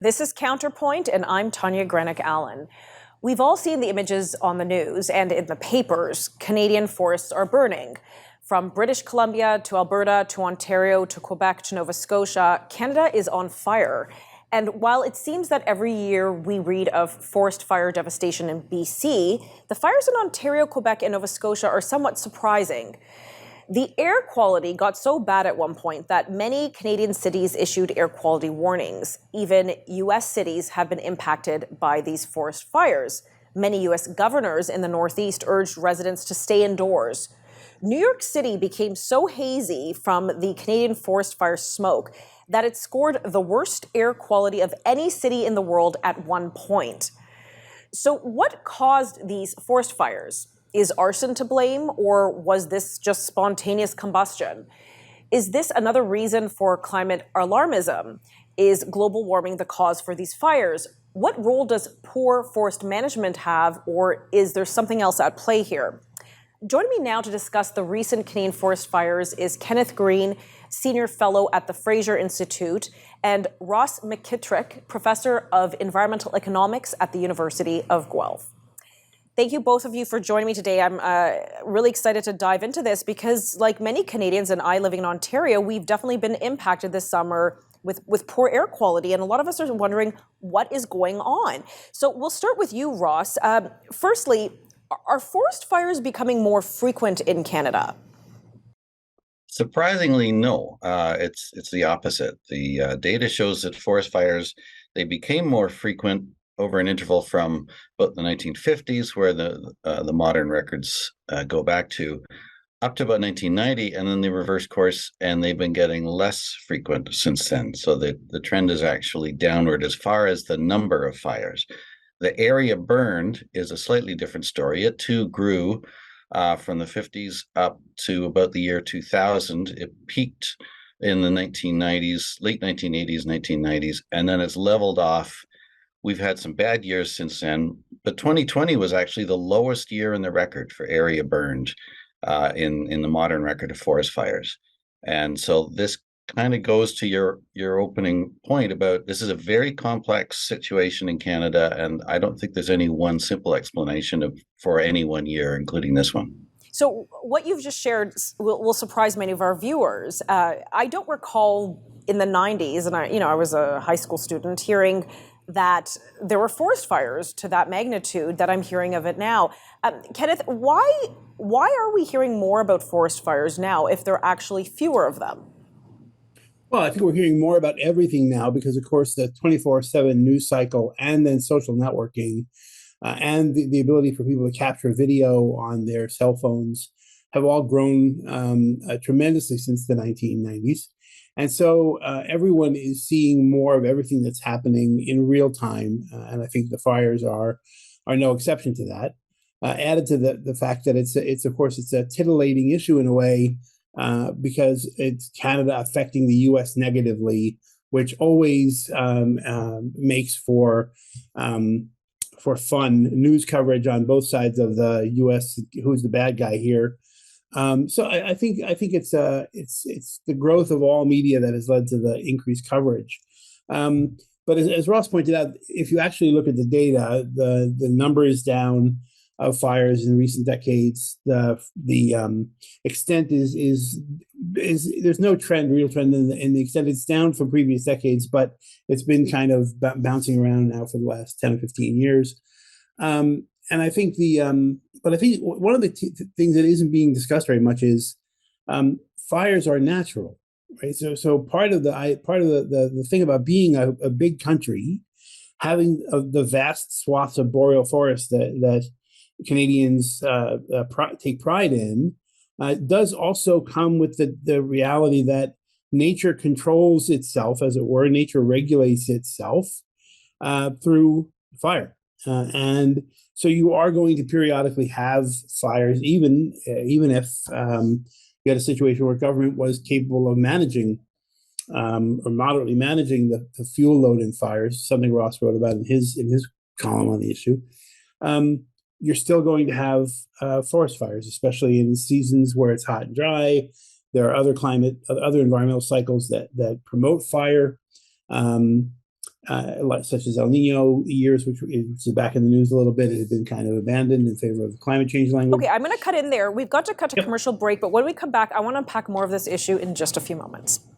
This is Counterpoint, and I'm Tanya Grenick-Allen. We've all seen the images on the news and in the papers. Canadian forests are burning. From British Columbia to Alberta to Ontario to Quebec to Nova Scotia, Canada is on fire. And while it seems that every year we read of forest fire devastation in BC, the fires in Ontario, Quebec, and Nova Scotia are somewhat surprising. The air quality got so bad at one point that many Canadian cities issued air quality warnings. Even U.S. cities have been impacted by these forest fires. Many U.S. governors in the Northeast urged residents to stay indoors. New York City became so hazy from the Canadian forest fire smoke that it scored the worst air quality of any city in the world at one point. So what caused these forest fires? Is arson to blame, or was this just spontaneous combustion? Is this another reason for climate alarmism? Is global warming the cause for these fires? What role does poor forest management have, or is there something else at play here? Joining me now to discuss the recent Canadian forest fires is Kenneth Green, Senior Fellow at the Fraser Institute, and Ross Mcktrick, Professor of Environmental Economics at the University of Guelph. Thank you, both of you, for joining me today. I'm really excited to dive into this because, like many Canadians and I living in Ontario, we've definitely been impacted this summer with poor air quality. And a lot of us are wondering what is going on. So we'll start with you, Ross. Firstly, are forest fires becoming more frequent in Canada? Surprisingly, no. It's the opposite. The data shows that forest fires, they became more frequent over an interval from about the 1950s, where the modern records go back to, up to about 1990, and then they reverse course, and they've been getting less frequent since then. So the trend is actually downward as far as the number of fires. The area burned is a slightly different story. It too grew from the 50s up to about the year 2000. It peaked in the 1990s, late 1980s, 1990s, and then it's leveled off. We've had some bad years since then, but 2020 was actually the lowest year in the record for area burned in the modern record of forest fires. And so this kind of goes to your opening point about this is a very complex situation in Canada, and I don't think there's any one simple explanation for any one year, including this one. So what you've just shared will surprise many of our viewers. I don't recall in the 90s, and I was a high school student, hearing that there were forest fires to that magnitude that I'm hearing of it now. Kenneth, why are we hearing more about forest fires now if there are actually fewer of them? Well, I think we're hearing more about everything now because, of course, the 24/7 news cycle and then social networking and the ability for people to capture video on their cell phones have all grown tremendously since the 1990s. And so everyone is seeing more of everything that's happening in real time. And I think the fires are no exception to that. Added to the fact that it's of course, it's a titillating issue in a way because it's Canada affecting the U.S. negatively, which always makes for fun news coverage on both sides of the U.S. Who's the bad guy here? So I think it's the growth of all media that has led to the increased coverage. But as Ross pointed out, if you actually look at the data, the number is down of fires in recent decades. The extent is there's no real trend in the extent. It's down from previous decades, but it's been kind of bouncing around now for the last 10 or 15 years. And I think but I think one of the things that isn't being discussed very much is fires are natural, right? So part of the thing about being a big country, having the vast swaths of boreal forest that Canadians take pride in, does also come with the reality that nature controls itself, as it were. Nature regulates itself through fire. And so you are going to periodically have fires, even if you had a situation where government was capable of managing or moderately managing the fuel load in fires, something Ross wrote about in his column on the issue. You're still going to have forest fires, especially in seasons where it's hot and dry. There are other environmental cycles that promote fire. such as El Nino years, which is back in the news a little bit. It had been kind of abandoned in favor of climate change language. Okay, I'm going to cut in there. We've got to cut to commercial break, but when we come back, I want to unpack more of this issue in just a few moments.